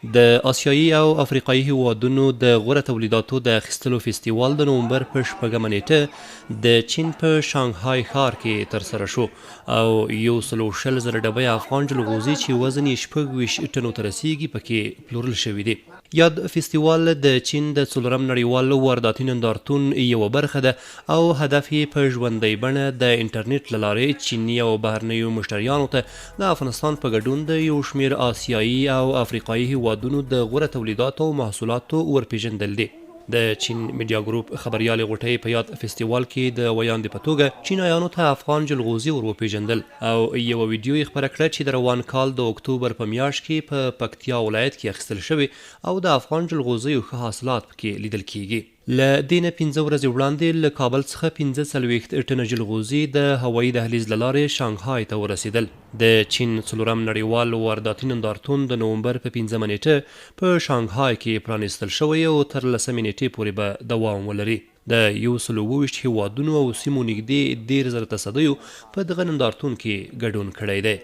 د آسیایي او افریقایي هیوادونو د غوره تولیداتو د اخیستلو فستیوال د نومبر په 6 نیټه د چین په شانګهای ښار کې ترسره شو او 120,000 ډبې افغان جلغوزي چې وزن یې 26 ټنو ته رسیږي پکې پلورل شوي دي. یاد فستیوال د چین د 4م نړیوال وارداتي نندارتون یوه برخه ده او هدف یې په ژوندۍ بڼه د انټرنیټ له لارې چیني او بهرنیو مشتریانو ته د افغانستان په ګډون د یو شمېر آسیایي او افریقایي هیوادونو د غوره تولیداتو او محصولاتو ورپېژندل دي. د چین میډیا ګروپ خبریال غوټۍ په یاد فستیوال کې د ویاندې په توګه چینایانو ته افغان جلغوزي ور وپېژندل او یوه ویډیو یې خپره کړه چې د روان کال د اکتوبر په میاشت کې په پکتیا ولایت کې اخیستل شوي او د افغان جلغوزیو ښه حاصلات پکې لیدل کیږي. له دې نه 15 ورځې وړاندې له کابل څخه 45 ټنه جلغوزي د هوایي دهلیز له لارې شانګهای ته ورسېدل. د چین 4م نړیوال وارداتي نندارتون د نومبر په 15 نیټه په شانګهای کې پرانیستل شوی او تر 10 نیټې پورې به دوام ولري. د 120 هیوادونو او سیمو نږدې 10,000 تصدیو په دغه نندارتون کې ګډون کړی دی.